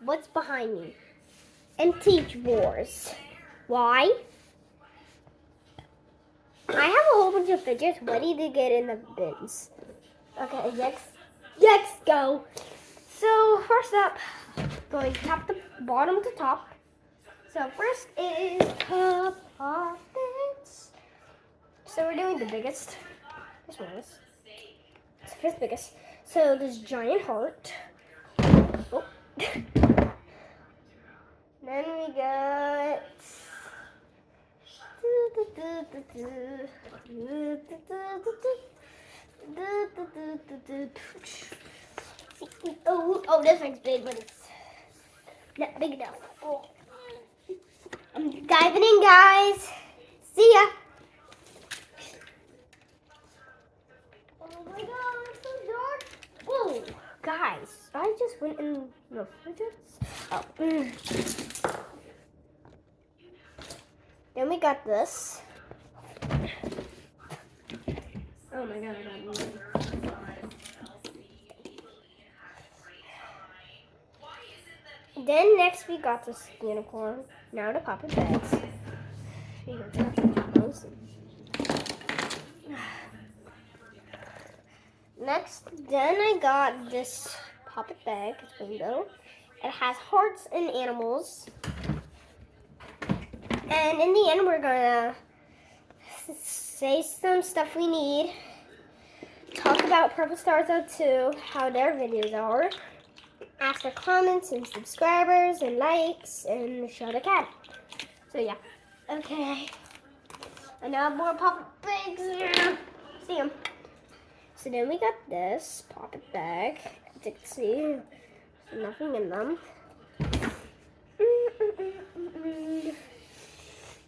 what's behind me and teach wars. Why? I have a whole bunch of fidgets ready to get in the bins. Okay, let's go. So first up, going top to bottom to top. So first is puppets. So we're doing the biggest. This one is. It's the fifth biggest. So this giant heart. Oh. Then we got. Oh, this one's big, but it's not big enough. Oh. I'm diving in, guys. See ya. Oh my god, it's so dark. Whoa, guys, I just went in the fidgets. Oh. Then we got this. Oh my god, I got one. Then next we got this unicorn. Now the puppet bags. Next, then I got this puppet bag. It's window. It has hearts and animals. And in the end, we're gonna say some stuff we need. Talk about Purple Stars 02, how their videos are. Ask for comments and subscribers and likes and show the cat. So yeah. Okay. And now more puppet bags. See them. So then we got this puppet bag. As you can see, nothing in them.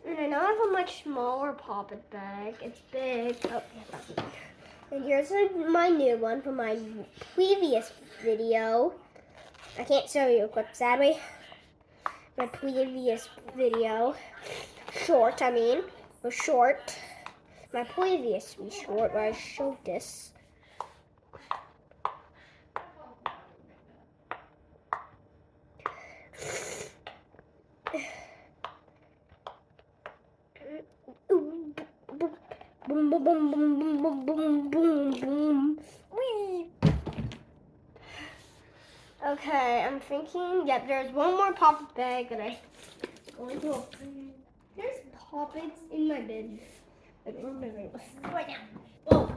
And I now have a much smaller puppet bag. It's big. Oh, yeah. And here's my new one from my previous video. I can't show you a clip, sadly. My previous video. Short, I mean. Was short. My previous was short where I showed this. Boom, boom, boom, boom, boom, boom, boom, boom, boom. Whee! Okay, I'm thinking, yep, there's one more pop-up bag that I'm going to open. There's poppets in my bin. I don't remember right now. Oh,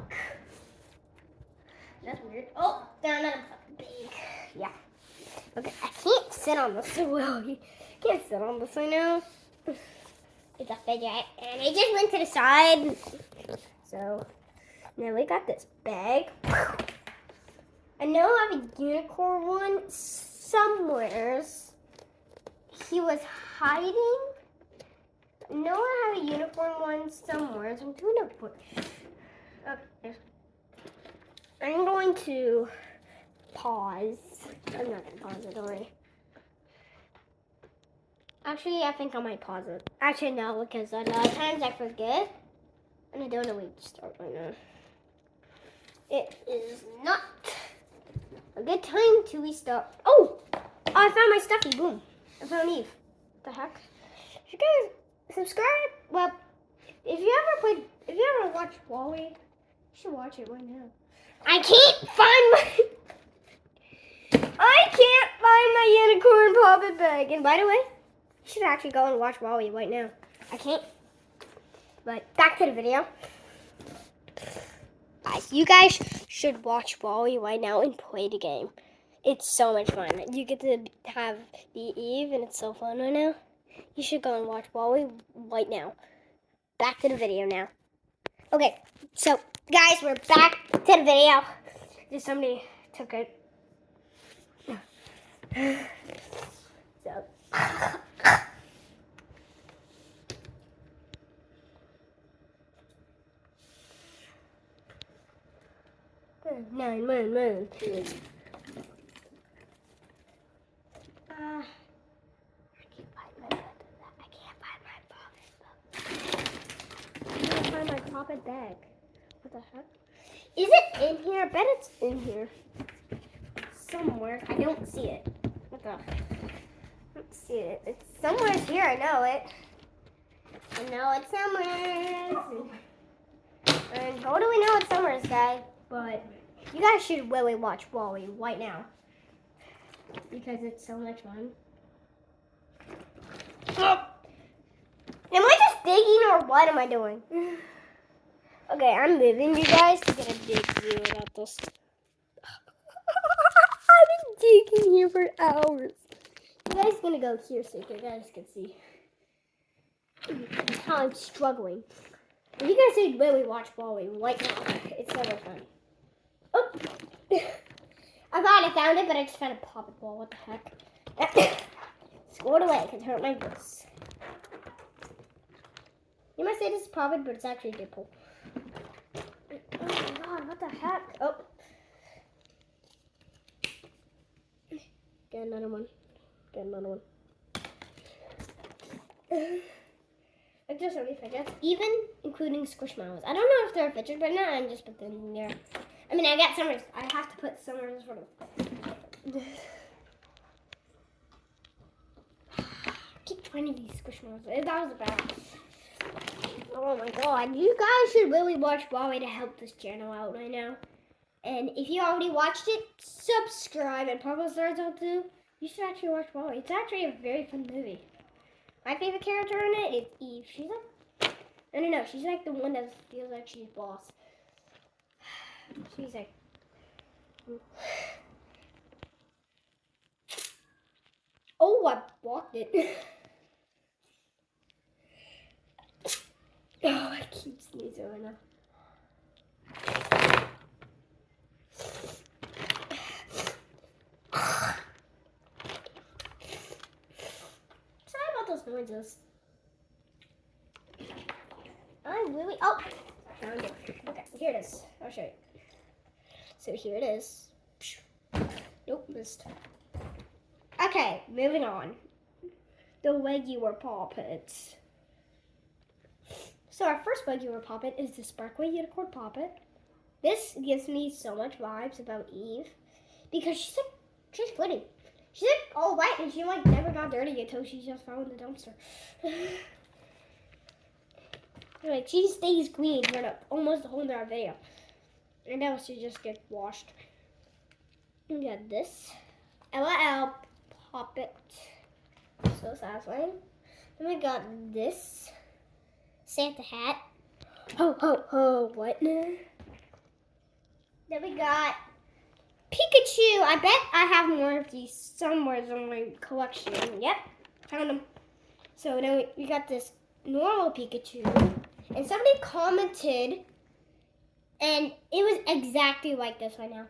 that's weird. Oh, there's another pop-up bag. Yeah. Okay, I can't sit on this so well. You can't sit on this right now. It's a fidget, and it just went to the side. So, now we got this bag. I know I have a unicorn one somewheres. He was hiding. I know I have a unicorn one somewhere. I'm doing a put. Okay. I'm going to pause. I'm not going to pause it, don't worry. Actually, I think I might pause it. Actually, no, because a lot of times I forget. And I don't know where to start right now. It is not a good time to restart. Oh! I found my stuffy. Boom. I found Eve. What the heck? If you guys subscribe, well, if you ever watched Wally, you should watch it right now. I can't find my unicorn puppet bag. And by the way, you should actually go and watch Wally right now. I can't. But back to the video. You guys should watch Wally right now and play the game. It's so much fun. You get to have the Eve, and it's so fun right now. You should go and watch Wally right now. Back to the video now. Okay, so guys, we're back to the video. Just somebody took it. So. Nine. I can't find my poppet bag. What the heck? Is it in here? I bet it's in here somewhere. I don't see it. What the? see it. It's somewhere here. I know it. I know it's somewhere. And totally know it's somewhere, guys. But you guys should really watch Wally right now because it's so much fun. Am I just digging or what am I doing? Okay, I'm moving you guys to get a big view about this. I've been digging here for hours. You guys gonna go here so you guys can see how I'm struggling. If you guys should really watch Wally right now. It's so much fun. Oh! I thought I found it, but I just found a poppet ball. What the heck? Scored away because it hurt my wrist. You might say this is poppet, but it's actually Dipple. Oh my god, what the heck? Oh. Get another one. Get another one. Like there's so many fidgets, even including squishmallows. I don't know if they're a fidget, but no, I'm just put them in there. I mean, I got summers. I have to put summers for them. Keep finding these squishmallows. That was bad. Oh my god, you guys should really watch Wally to help this channel out right now. And if you already watched it, subscribe and probably stars out too. You should actually watch Wally. It's actually a very fun movie. My favorite character in it is Eve. She's like, I don't know, she's like the one that feels like she's boss. She's like, oh, I blocked it. Oh, I keep sneezing right now. Sorry about those noises. I really, oh, found it. Okay, here it is. I'll show you. So here it is. Nope, missed. Okay, moving on. The regular poppets. So our first regular poppet is the sparkly unicorn poppet. This gives me so much vibes about Eve because she's pretty. She's like all white and she like never got dirty until she just found the dumpster. Like she stays clean for almost the whole entire video. And now she just gets washed. We got this LOL poppet. So satisfying. Then we got this Santa hat. Ho ho ho, what? Then we got Pikachu. I bet I have more of these somewhere in my collection. Yep, found them. So then we got this normal Pikachu. And somebody commented, and it was exactly like this right now.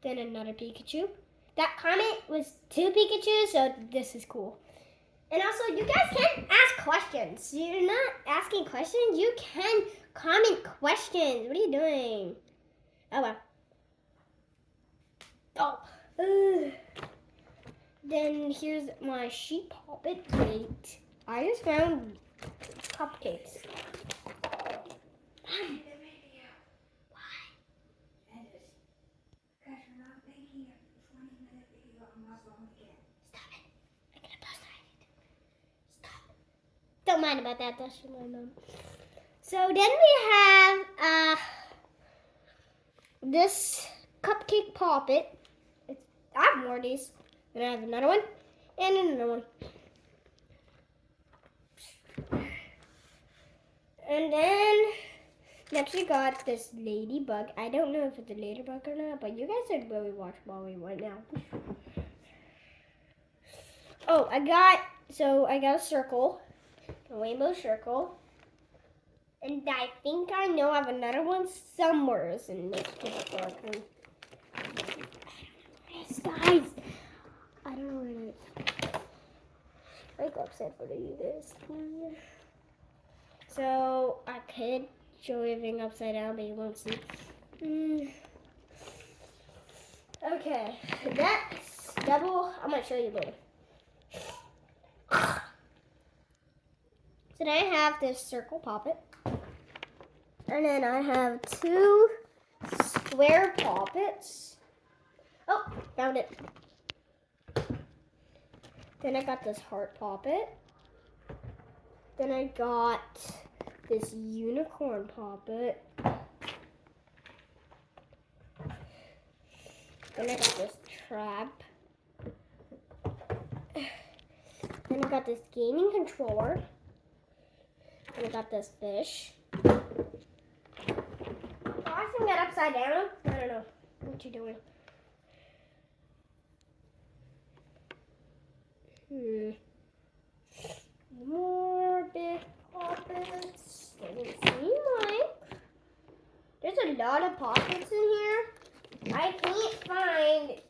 Then another Pikachu. That comment was 2 Pikachu, so this is cool. And also, you guys can ask questions. You're not asking questions. You can comment questions. What are you doing? Oh, well. Oh. Then here's my sheep poppet. Wait. I just found cupcakes. Mom. Don't mind about that. That's my mom. So then we have this cupcake poppet. I have more of these. Then I have another one and another one. And then next we got this ladybug. I don't know if it's a ladybug or not, but you guys should really watch Wally right now. Oh, I got a circle. A rainbow circle. And I think I know I have another one somewhere in this book. Yes, guys. I don't know where it is. I go upset for you guys. So I could show everything upside down, but you won't see. Okay, that's double. I'm gonna show you later. So then I have this circle poppet. And then I have 2 square poppets. Oh, Found it. Then I got this heart poppet. Then I got this unicorn poppet. Then I got this trap. Then I got this gaming controller. Then I got this fish. Watching that upside down? I don't know what you're doing. More big poppets. Doesn't seem like. There's a lot of pockets in here. I can't find it.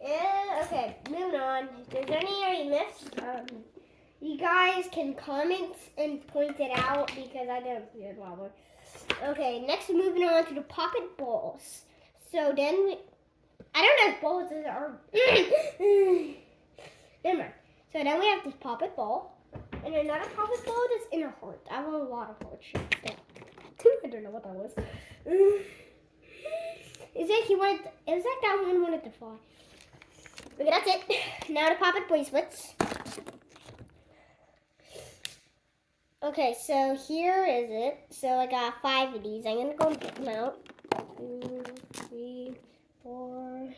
Okay, moving on. If there's any I missed, you guys can comment and point it out because I don't see it probably. Okay, next moving on to the pocket balls. So then I don't know if balls are. Never mind. So then we have this poppet ball. And another poppet ball that's in a heart. I have a lot of heart shapes there. I don't know what that was. It was like that one wanted to fly. Okay, that's it. Now the poppet bracelets. Okay, so here is it. So I got 5 of these. I'm gonna go and get them out. 2, 3, 4.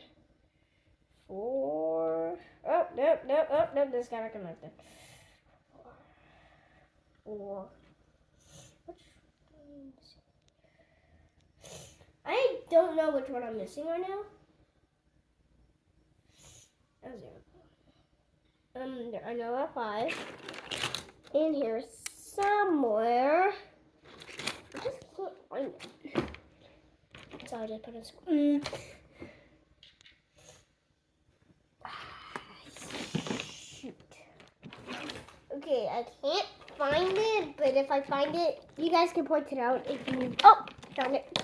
Oh, nope. Oh, nope, this got connected. 4. I don't know which one I'm missing right now. Oh, 0. I know I have 5. In here somewhere. I just can't find it. So I just put it. Shoot. Okay, I can't find it, but if I find it, you guys can point it out if you. Oh, found it.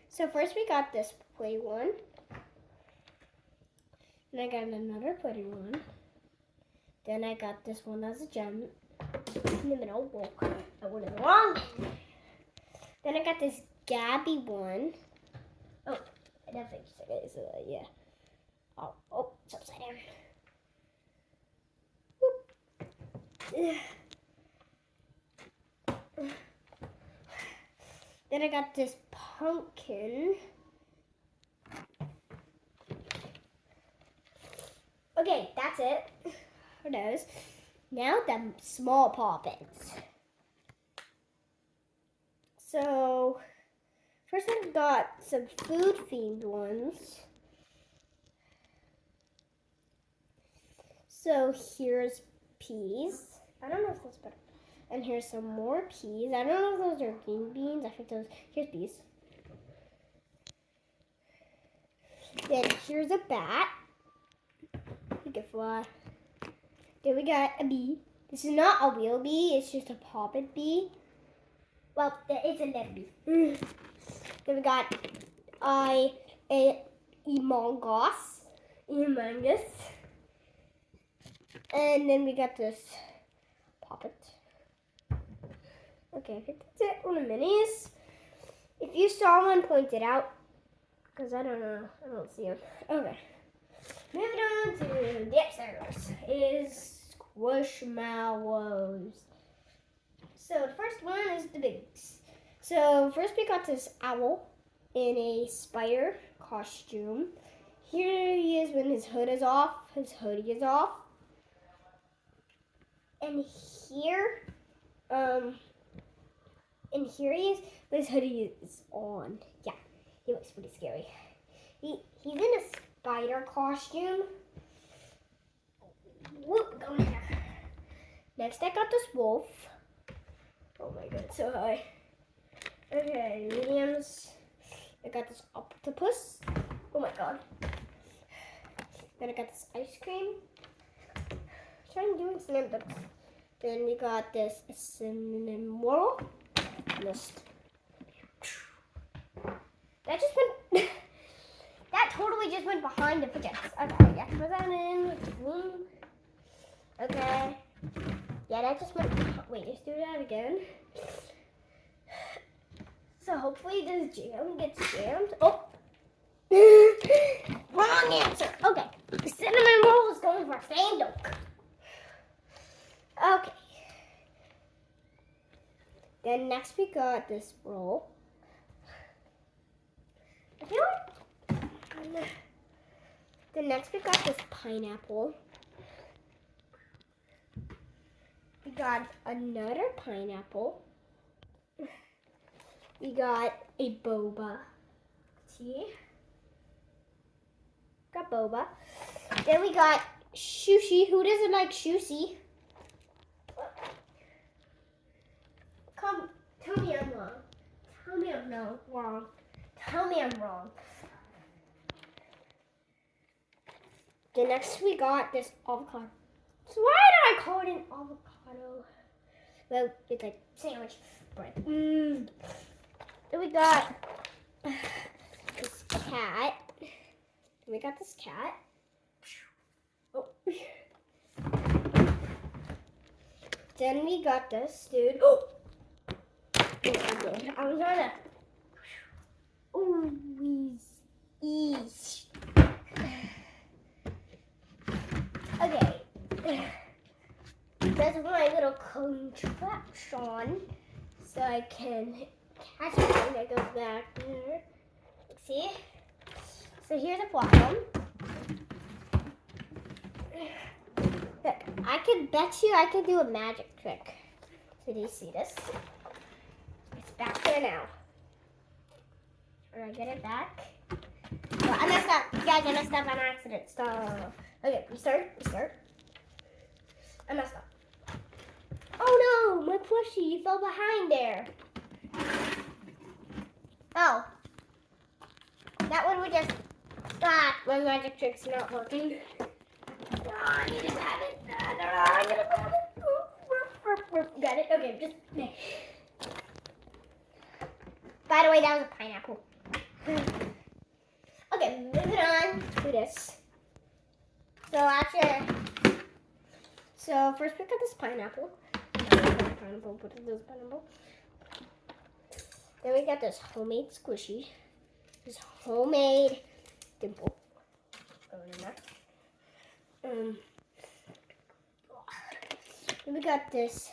So first we got this play one. Then I got another play one. Then I got this one that's a gem in the middle. Well, I went in the wrong. Then I got this Gabby one. Oh, I definitely said it. So yeah. Oh, it's upside down. Then I got this pumpkin. Okay, that's it for those. Now the small poppets. So first I've got some food themed ones. So here's peas. I don't know if that's better. And here's some more peas. I don't know if those are green beans. I think those. Here's peas. Then here's a bat. He can fly. Then we got a bee. This is not a real bee. It's just a poppet bee. Well, it's a dead bee. Then we got a Humongous. And then we got this poppet. Okay, I think that's it on the minis. If you saw one, point it out. Because I don't know. I don't see them. Okay. Moving on to the upstairs is Squishmallows. So the first one is the bigs. So first we got this owl in a spider costume. Here he is when his hood is off. His hoodie is off. And here he is, but his hoodie is on. Yeah, he looks pretty scary. He's in a spider costume. Whoop, go in there. Next, I got this wolf. Oh my god, so high. Okay, mediums. I got this octopus. Oh my god. Then I got this ice cream. Trying doing snap. Then we got this cinnamon roll. Mist. That just went. That totally just went behind the fidgets. Okay, yeah, put that in. Okay. Yeah, that just went. Wait, let's do that again. So hopefully this jam gets jammed. Oh. Wrong answer. Okay. Then next we got this roll. I feel like. Then next we got this pineapple. We got another pineapple. We got a boba tea. Got boba. Then we got sushi. Who doesn't like sushi? Come, tell me I'm wrong. Tell me I'm wrong. Tell me I'm wrong. Then next we got this avocado. So why did I call it an avocado? Well, it's like sandwich bread. Then we got this cat. We got this cat. Oh. Then we got this dude. Oh! I was trying to. Oh, ease. Okay. That's my little contraption, so I can catch it when it goes back there. See? So here's a bottom. Look, I can bet you I can do a magic trick. So do you see this? It's back there now. Or I get it back. Well, I messed up. Guys, I messed up on accident. Stop. Okay, restart. I messed up. Oh no, my plushie fell behind there. Oh. That one would just... Ah, my magic trick's not working. Oh, I need to grab it. I'm gonna grab it. Got it? Okay, just... By the way, that was a pineapple. Okay, moving on to this. So first we got this pineapple. Put this pineapple. Then we got this homemade squishy. This homemade dimple. Then we got this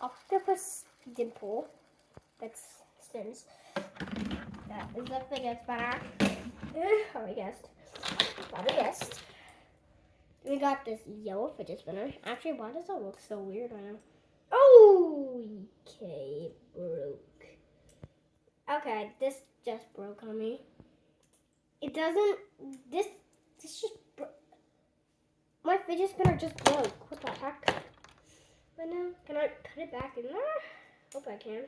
octopus dimple that spins. That is a fidget spinner. Oh, I guessed. Probably guessed. We got this yellow fidget spinner. Actually, why does it look so weird right now? Oh, okay, it broke. Okay, this just broke on me. It doesn't. This just broke. My fidget spinner just broke. What the heck? Right now, can I put it back in there? Hope I can.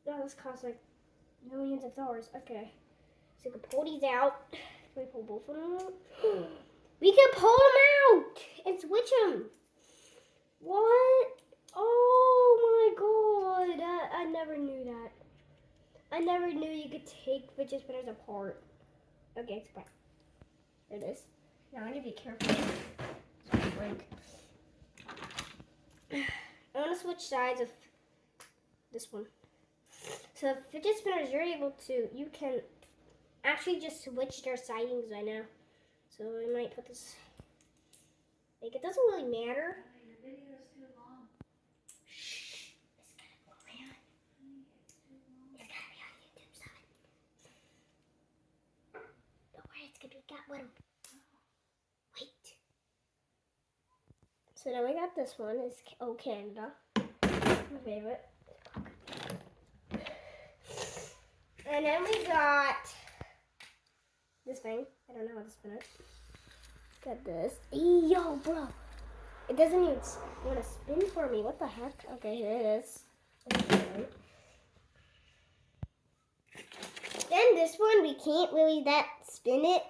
Oh, this costs like millions of dollars. Okay, so we can pull these out. Can we pull both of them out? We can pull them out and switch them. What? Oh my god! I never knew that. I never knew you could take fidget spinners apart. Okay, it's back. There it is. Now I need to be careful. So I don't break. I want to switch sides of this one. So fidget spinners, you can actually just switch their sidings right now. So I might put this, like, it doesn't really matter. Your video is too long. Shh, it's gotta go around. It's gotta be on YouTube side. Don't worry, it's gonna be got one. Wait. So now we got this one, it's Oh Canada. My favorite. And then we got this thing. I don't know how to spin it. Got this. Yo, bro. It doesn't even want to spin for me. What the heck? Okay, here it is. Okay. Then this one, we can't really spin it.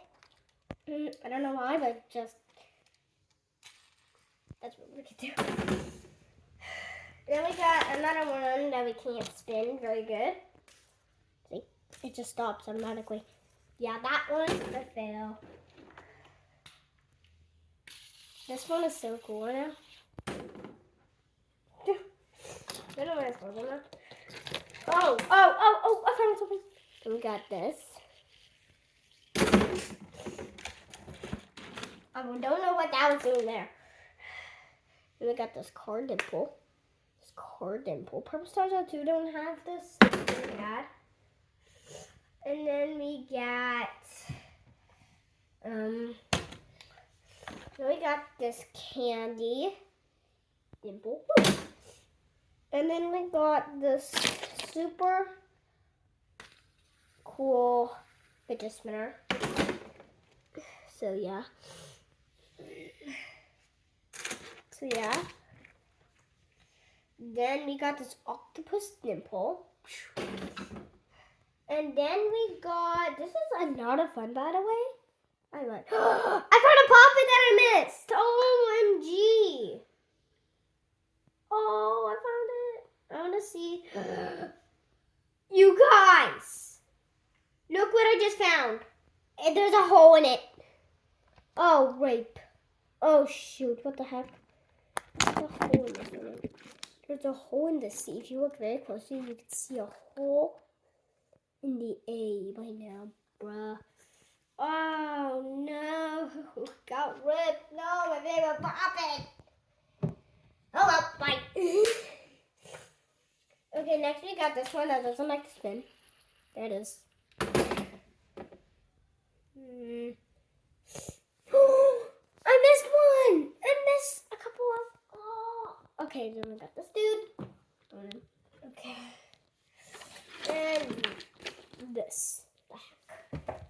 I don't know why, but just that's what we can do. Then we got another one that we can't spin very good. See? It just stops automatically. Yeah, that one, I fail. This one is so cool now. I don't know where it's going now. Oh, I found something. Then we got this. I don't know what that was doing there. Then we got this card dimple. This car dimple. Purple stars out too don't have this. Very bad. And then we got this candy dimple. And then we got this super cool fidget spinner. So yeah. Then we got this octopus dimple. And then we got, this is a lot of fun, by the way. I found a poppet that I missed. OMG. Oh, I found it. I want to see. You guys, look what I just found. And there's a hole in it. Oh, rape. Oh, shoot. What the heck? There's a hole in this one. There's a hole in the C. If you look very closely, you can see a hole in the A right now, bruh. Oh, no. Got ripped. No, my favorite poppet. Oh, well, bye. Okay, next we got this one that doesn't like to spin. There it is. I missed one. I missed a couple of. Oh. Okay, then we got this dude. Okay. And this. The heck.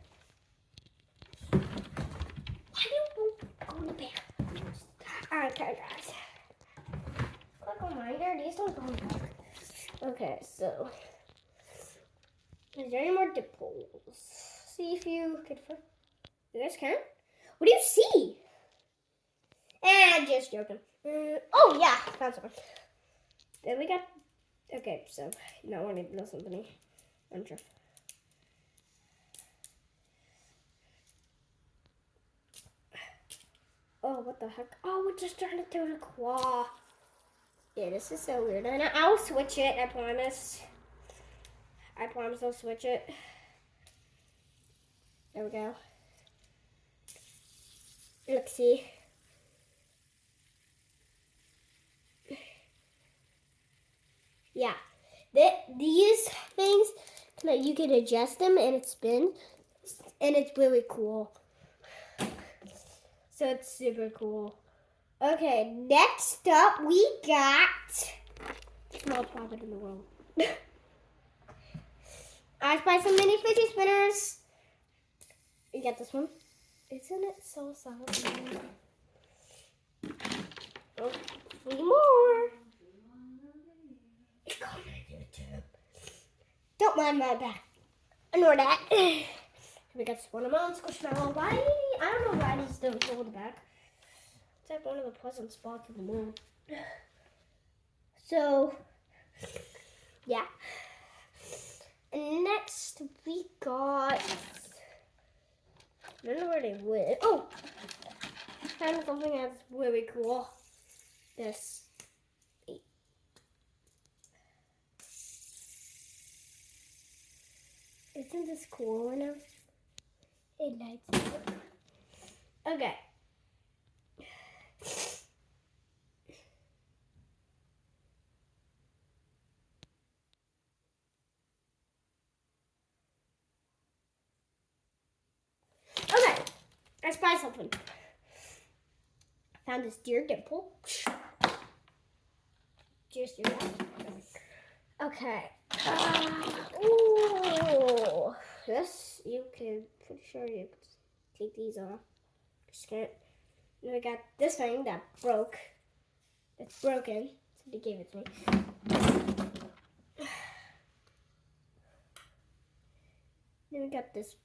Why do you go in the back? Okay, guys. Quick reminder, these don't go in the back. Okay, so. Is there any more dimples? See if you can. You guys can? What do you see? And just joking. Oh yeah, found something. Then we got. Okay, so now I need to listen to me. I'm sure. Oh, what the heck? Oh, we're just trying to do the claw. Yeah, this is so weird. And I'll switch it. I promise. I promise I'll switch it. There we go. Let's see. Yeah, these things, you can adjust them and it spins, and it's really cool. So it's super cool. Okay, next up we got smallest poppet in the world. I spy some mini fidget spinners. You got this one. Isn't it so soft? Oh, 3 more. It's going on YouTube. Don't mind my back. Ignore that. We got this one of my own squishmallow. I don't know why these don't hold the back. It's like one of the pleasant spots of the moon. So, yeah. And next we got. I don't know where they went. Oh! I found something that's really cool. This. Isn't this cool enough? It lights up. Okay. Okay. I spied something. I found this deer dimple. Just do that. Okay. Ooh. This, you can, pretty sure you can take these off. Just can't. Then we got this thing that broke. It's broken. So they gave it to me. Then we got this.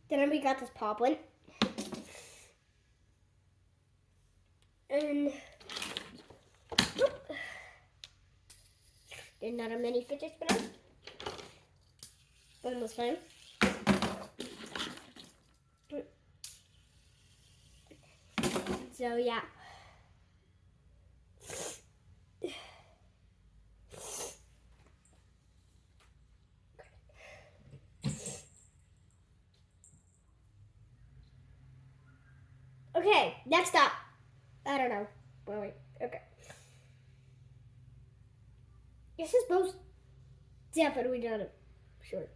Then we got this poplin. And another mini fidget spinner. One this time. So yeah. Okay, next up. I don't know. Wait. Okay. This is most definitely not a short.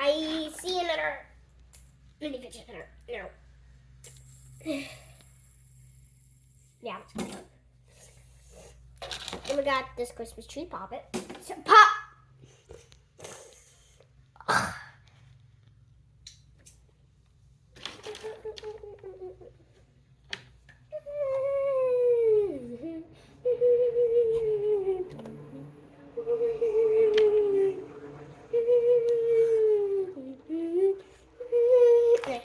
I see another mini fidget spinner. No. Yeah. And we got this Christmas tree poppet. So, pop! Okay.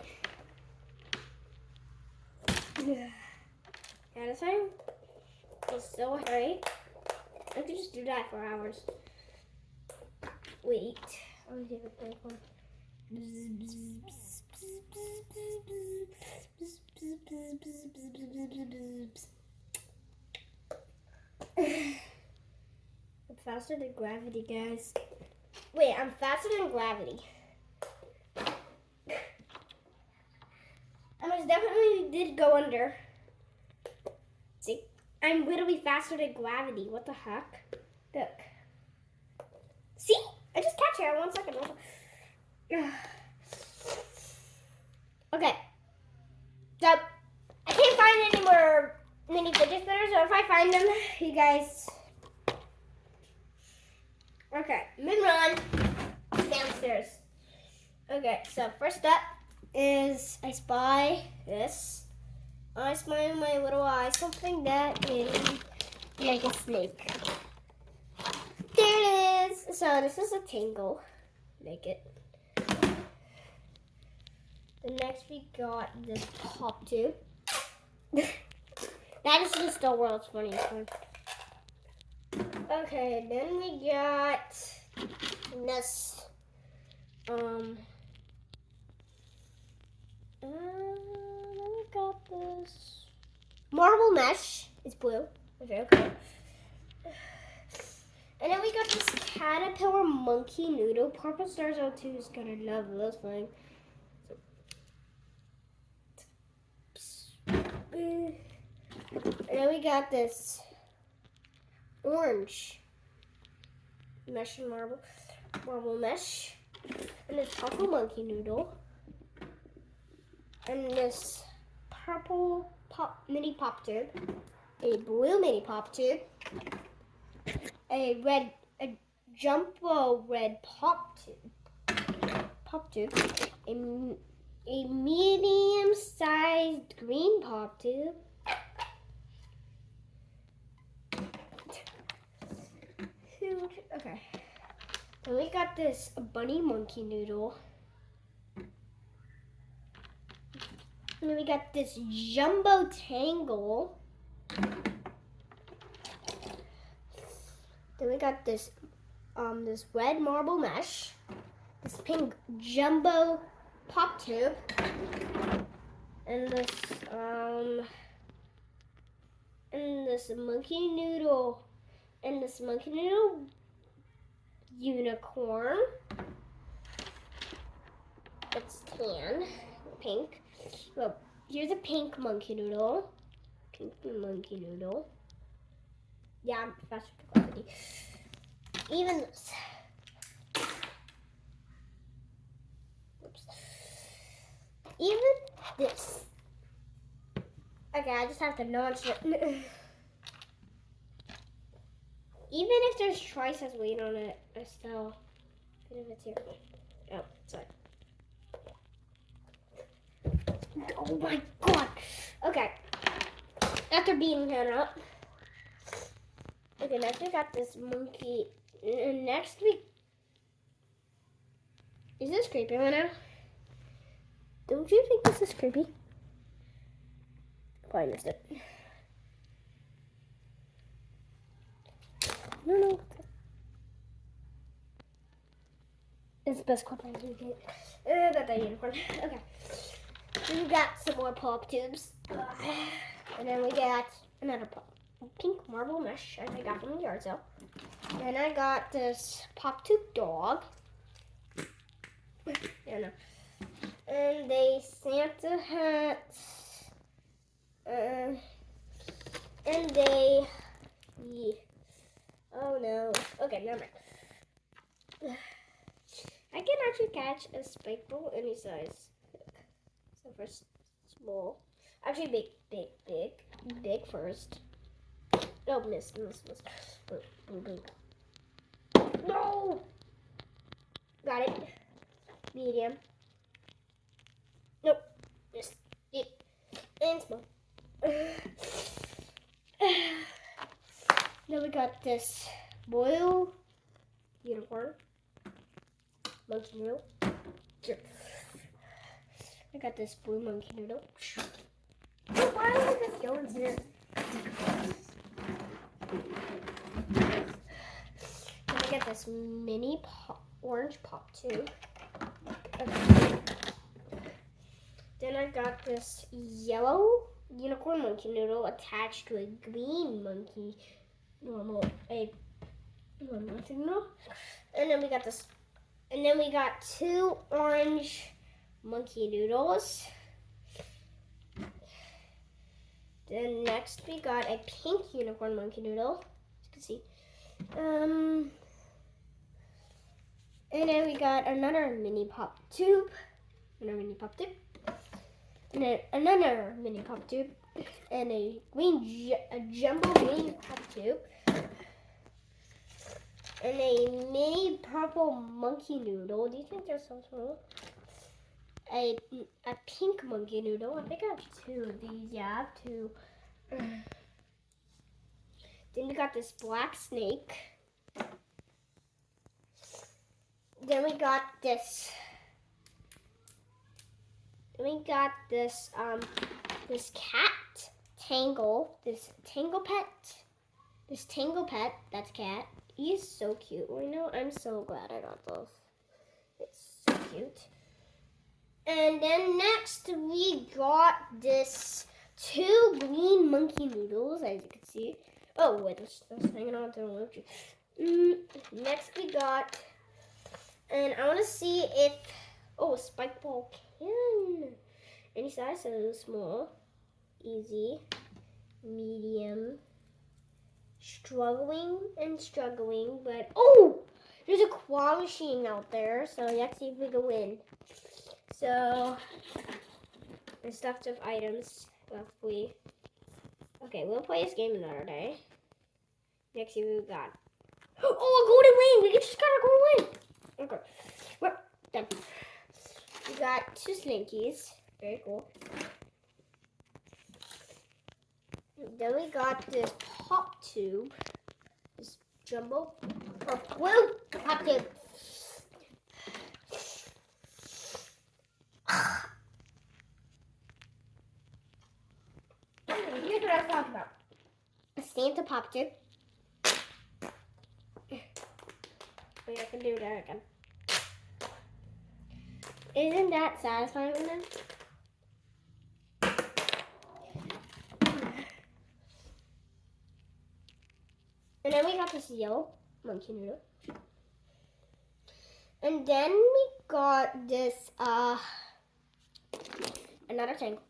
Yeah, this time is so hurry. I could just do that for hours. Wait. Let me see if it's one. I'm faster than gravity, guys. Wait, I'm faster than gravity. I most definitely did go under. See? I'm literally faster than gravity. What the heck? Look. See? I just catch it in 1 second. Okay. So, I can't find any more mini fidget spinners, so if I find them, you guys... Okay, mid-run downstairs. Okay, so first up is I spy this. I spy in my little eye something that is like a snake. There it is. So this is a tangle. Make it. The next we got this pop tube. That is just the world's funniest one. Okay, then we got this. We got this marble mesh. It's blue. Okay, okay. And then we got this caterpillar monkey noodle. Purple Stars 02 is gonna love this thing. And then we got this orange mesh and marble mesh. And this purple monkey noodle. And this purple mini pop tube. A blue mini pop tube. A jumbo red pop tube, a medium-sized green pop tube, huge. Okay, then we got this bunny monkey noodle, and then we got this jumbo tangle. Then we got this this red marble mesh, this pink jumbo pop tube, and this monkey noodle, unicorn. It's tan, pink. Well, here's a pink monkey noodle. Yeah, I'm faster than gravity. Even this. Oops. Even this. Okay, I just have to launch it. Even if there's twice as weight on it, I still. If it's here. Oh, sorry. Oh my god. Okay. After beating him up. Okay, next we got this monkey. Next we... Is this creepy right now? Don't you think this is creepy? Probably missed it. No. It's the best clip I can get. Got that unicorn. Okay. Then we got some more pop tubes. And then we got another pink marble mesh I got from the yard sale. And I got this pop tube dog. And a Santa hat. And they, oh no. Okay, never mind. I can actually catch a spike ball any size. So first, small. Actually, big first. Oh, miss. Boom, boom, boom. No! Got it. Medium. Nope. Missed it. And small. Then we got this blue unicorn. Monkey noodle. Sure. I got this blue monkey noodle. Why would this go in here? Then I got this mini orange pop tube. Okay. Then I got this yellow unicorn monkey noodle attached to a green monkey monkey noodle. And then we got this. And then we got 2 orange monkey noodles. Then next we got a pink unicorn monkey noodle, as you can see. And then we got another mini pop tube. And then another mini pop tube. And a jumbo green pop tube. And a mini purple monkey noodle. Do you think they're so small? A pink monkey noodle. I think I have 2 of these. Yeah, I have 2. Then we got this black snake. Then we got this. This cat Tangle. This Tangle pet. That's cat. He's so cute. I know. I'm so glad I got those. It's so cute. And then next we got this 2 green monkey noodles, as you can see. Oh wait, that's hanging on to the emoji. Next we got, and I want to see if a spike ball can any size. So small, easy, medium, struggling, but there's a claw machine out there, so let's see if we can win. So, we're stuffed with items. Okay, we'll play this game another day. Next thing we got, a golden wing! We just got a golden wing! Okay, we're done. We got 2 slinkies. Very cool. Then we got this pop tube. This jumbo blue pop tube. Here's what I was talking about. A Santa pop tube. Wait, I can do that again. Isn't that satisfying with them? And then we got this yellow monkey noodle. And then we got this another tangle.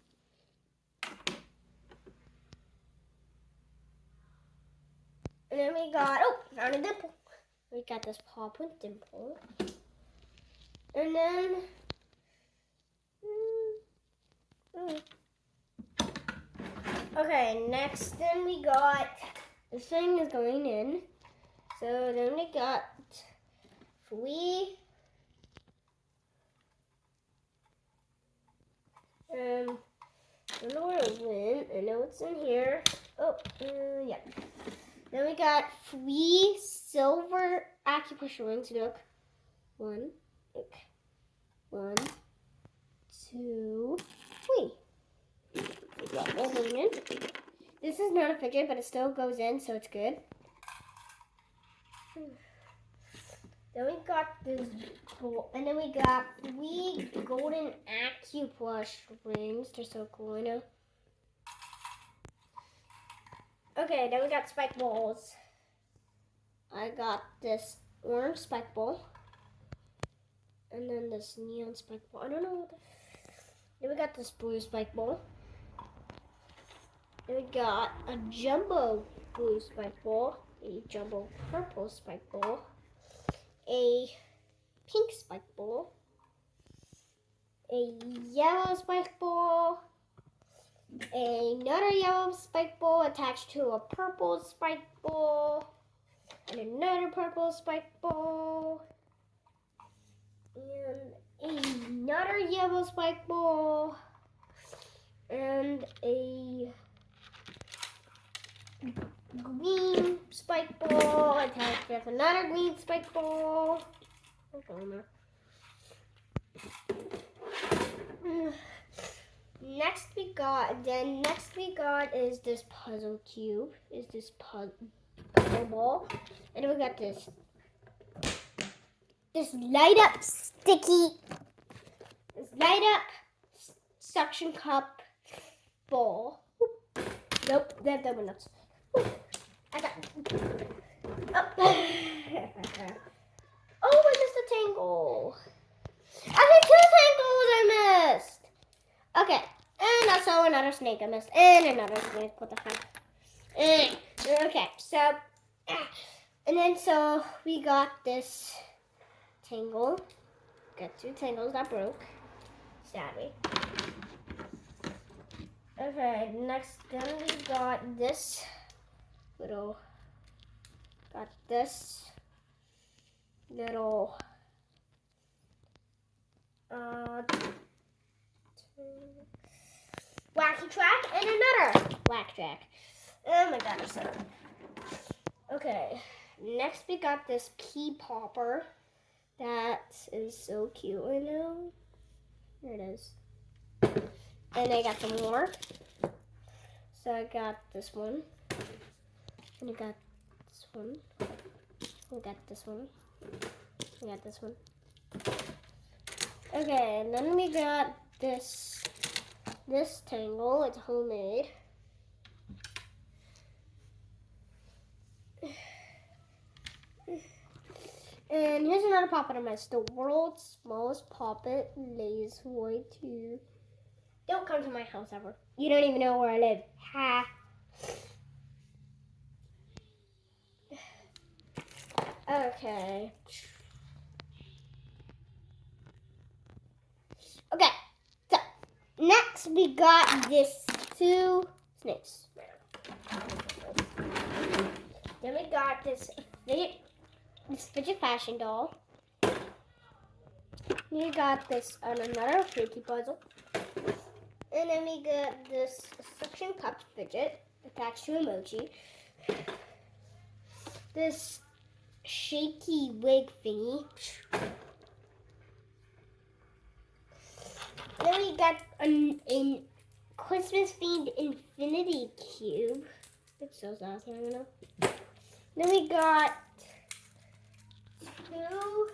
And then we got found a dimple. We got this paw print dimple. And then okay, next then we got this thing is going in. So then we got I don't know where it went. I know it's in here. Yeah. Then we got 3 silver acupressure rings. Look. 1, 2, 3. This is not a fidget, but it still goes in, so it's good. Then we got this, and then we got 3 golden acupush rings. They're so cool, I know. Okay, then we got spike balls. I got this orange spike ball. And then this neon spike ball. I don't know what Then we got this blue spike ball. Then we got a jumbo blue spike ball, a jumbo purple spike ball, a pink spike ball, a yellow spike ball, another yellow spike ball attached to a purple spike ball, and another purple spike ball, and another yellow spike ball, and a green spike ball attached with another green spike ball. Next we got is this puzzle cube, is this puzzle ball, and then we got this light up suction cup ball. Nope, that one nuts. I got. Oh, I missed a tangle. I think 2 tangles I missed. Okay, and also another snake I missed, and another snake. What the heck? Okay, so, and then so we got this tangle. Got 2 tangles that broke, sadly. Okay, next then we got this little, wacky track and another whack track. Oh my god, I'm so. Okay, next we got this pea popper. That is so cute, I know. Here it is. And I got some more. So I got this one. And I got this one. I got this one. I got this one. Okay, and then we got this tangle. It's homemade. And here's another poppet I missed. The world's smallest poppet lays white too. Don't come to my house ever. You don't even know where I live. Ha. Okay. Okay. So next we got this 2 snakes. Then we got this fidget fashion doll. We got this another freaky puzzle. And then we got this suction cup fidget attached to emoji. This shaky wig thingy. Then we got a Christmas themed infinity cube. It's so awesome, I don't know. Then we got 2.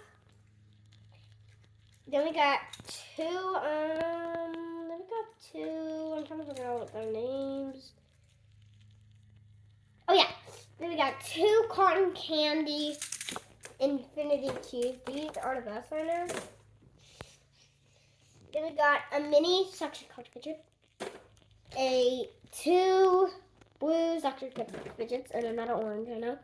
Then we got 2. I'm trying to figure out what their names. Oh yeah. Then we got 2 cotton candy infinity cubes. These are the best right now. Then we got a mini suction cup fidget, 2 blue suction cup fidgets, and another orange. I know.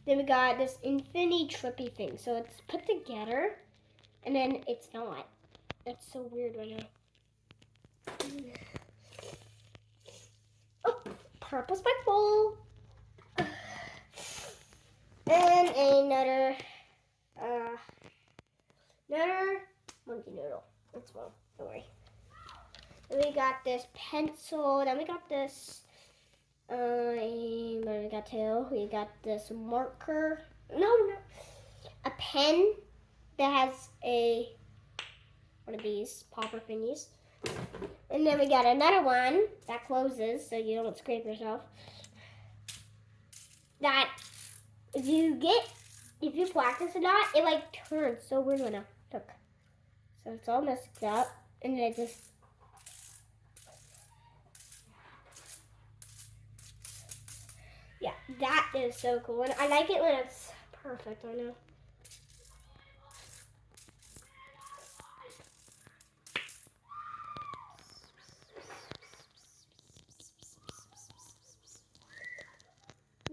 Then we got this infinity trippy thing. So it's put together, and then it's not. That's so weird right now. Oh, purple spike ball. And another monkey noodle. That's well, don't worry. Then we got this pencil. Then we got this. What we got too? We got this marker. No. A pen that has one of these popper thingies. And then we got another one that closes so you don't scrape yourself. That if you practice a lot, it like turns so weird when I took. So it's all messed up, and then it just. Yeah, that is so cool. And I like it when it's perfect, I know.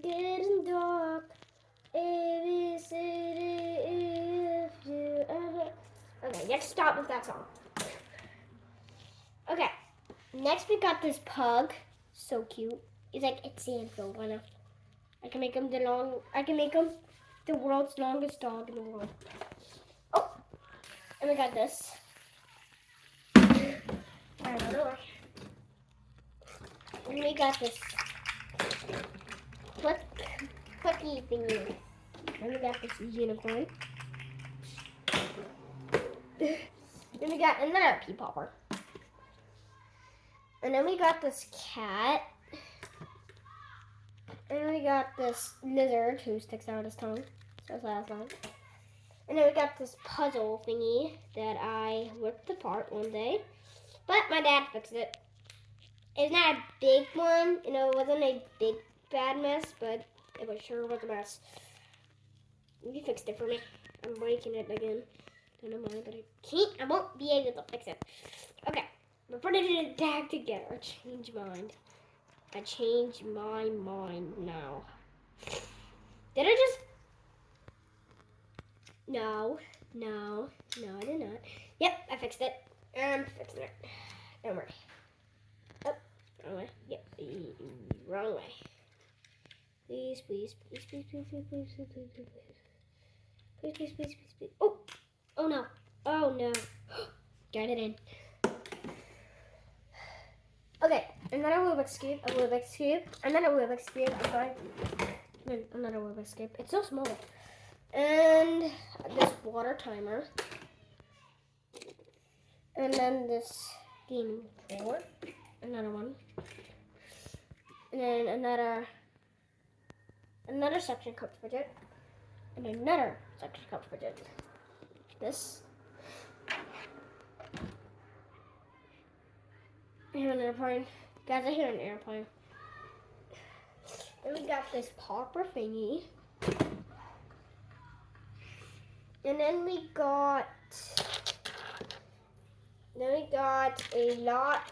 getting dark. A, B, C, D, E, F, G, F. Okay, let's stop with that song. Okay, next we got this pug. So cute. He's like it's Sandfield right now. I can make him the world's longest dog in the world. Oh, and we got this. I don't know. And we got this clicky thingy. And we got this unicorn. Then we got another pea popper. And then we got this cat. And we got this lizard who sticks out his tongue. So that's long. And then we got this puzzle thingy that I ripped apart one day. But my dad fixed it. It's not a big one. You know, it wasn't a big bad mess, but it sure was a mess. He fixed it for me. I'm breaking it again. Don't know why, but I won't be able to fix it. Okay, we're putting it back together. I changed my mind now. Did I just? No, I did not. Yep, I fixed it. I'm fixing it. Don't worry. Oh, wrong way. Yep, wrong way. Please. Please. Oh no. Get it in. Okay, another Rubik's Cube, and then a Rubik's Cube, I'm sorry. Another Rubik's Cube. It's so small. And this water timer. And then this gaming board. Another one. And then another suction cup fidget. And another suction cup fidget. This. I hear an airplane. Guys, I hear an airplane. Then we got this popper thingy. And then we got a lot.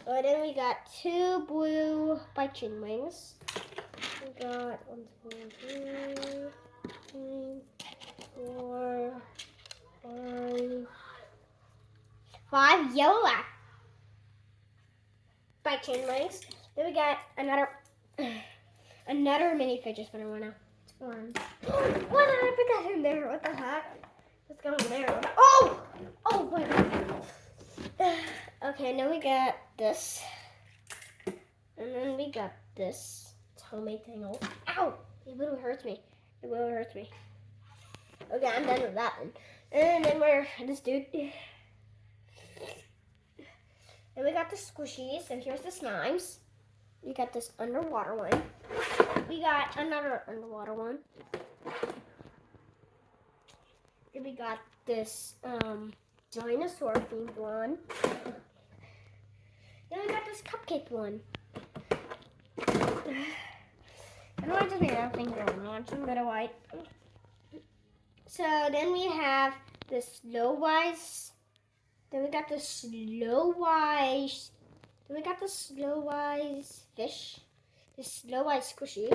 Oh, then we got 2 blue biting wings. We got 1, 2, 3, 4, 5 yellow biting wings. Then we got another mini fidget spinner one now. It's orange. Why did I put that in there? What the heck? Let's go in there. Oh my god. Okay, now we got this. And then we got this. It's homemade thing. Ow! It really hurts me. Okay, I'm done with that one. And then we're this dude. And we got the squishies, and here's the slimes. We got this underwater one. We got another underwater one. And we got this dinosaur themed one. Then we got this cupcake one. I don't want to do anything going on, some bit of white. So then we have this Slow-Wise. Then we got the Slow-Wise. Then we got the Slow-Wise fish. The Slow-Wise squishy.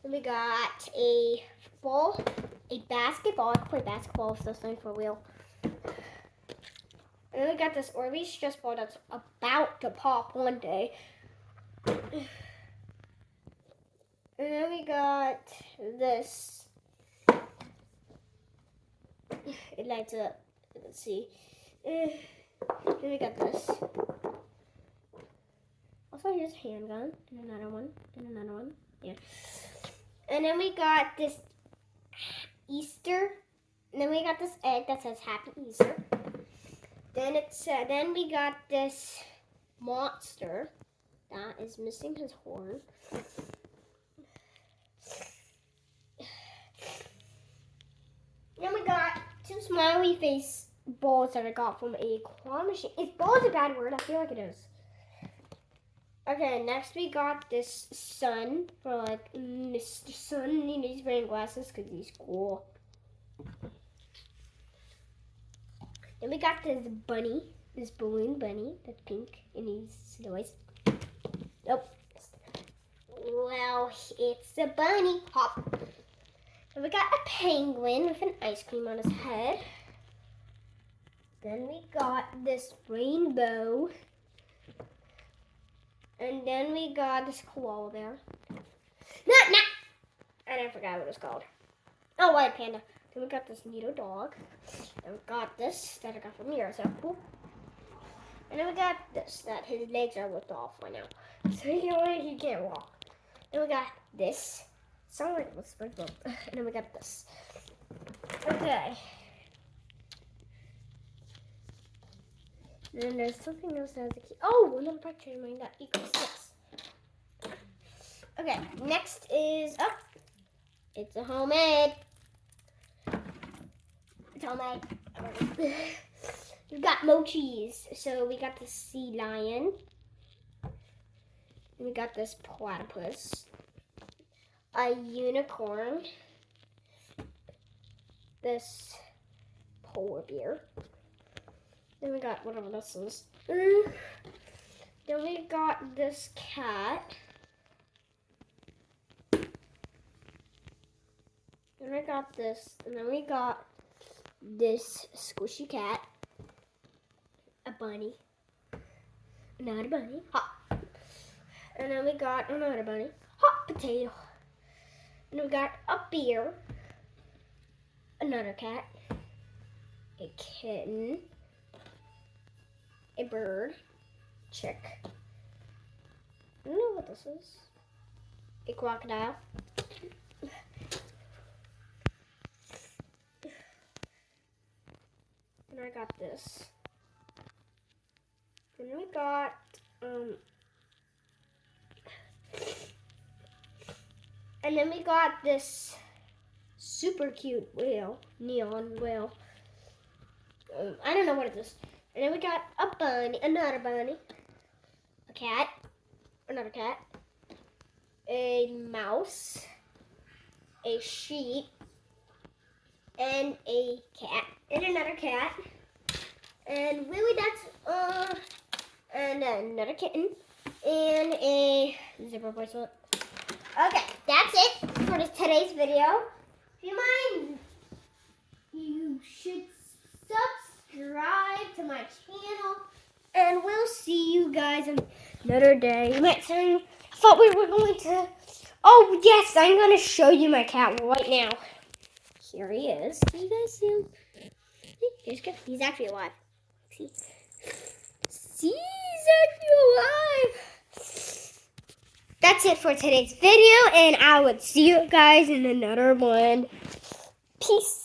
Then we got a ball, a basketball. I can play basketball with this thing for real. And then we got this Orbeez stress ball that's about to pop one day. And then we got this. It lights up. Let's see. Then we got this. Also, here's a handgun. And another one. Yeah. And then we got this Easter. And then we got this egg that says Happy Easter. Then we got this monster that is missing his horn. Then we got 2 smiley face balls that I got from a claw machine. Is ball a bad word? I feel like it is. Okay, next we got this sun for like Mr. Sun. He's wearing glasses because he's cool. Then we got this bunny, this balloon bunny that's pink and he's always. Nope. Well, Oh, it's a bunny. Hop. And we got a penguin with an ice cream on his head. Then we got this rainbow. And then we got this koala bear. No. And I forgot what it was called. Oh, white panda. Then we got this neato dog. And we got this that I got from here. So, boop. And then we got this that his legs are ripped off right now. So he can't walk. Then we got this. Sound like it was SpongeBob. And then we got this. Okay. And then there's something else that has a key. Oh, another picture of mine that equals 6. Okay, next is it's a homemade. It's homemade. We've got mochis. So we got the sea lion. And we got this platypus. A unicorn. This polar bear. Then we got whatever this is. Then we got this cat. Then I got this. And then we got this squishy cat. A bunny. Another bunny. Hop. And then we got another bunny. Hot potato. And we got a bear. Another cat. A kitten. A bird. Chick. I don't know what this is. A crocodile. And I got this. And we got and then we got this super cute whale, neon whale. I don't know what it is. And then we got a bunny, another bunny, a cat, another cat, a mouse, a sheep, and a cat, and another cat, and really that's and another kitten, and a zipper bracelet. Okay, that's it for today's video. If you mind, you should subscribe to my channel, and we'll see you guys another day. You might say, I thought we were going to. Oh yes, I'm going to show you my cat right now. Here he is. Can you guys see him? He's actually alive. See, he's actually alive. That's it for today's video, and I will see you guys in another one. Peace.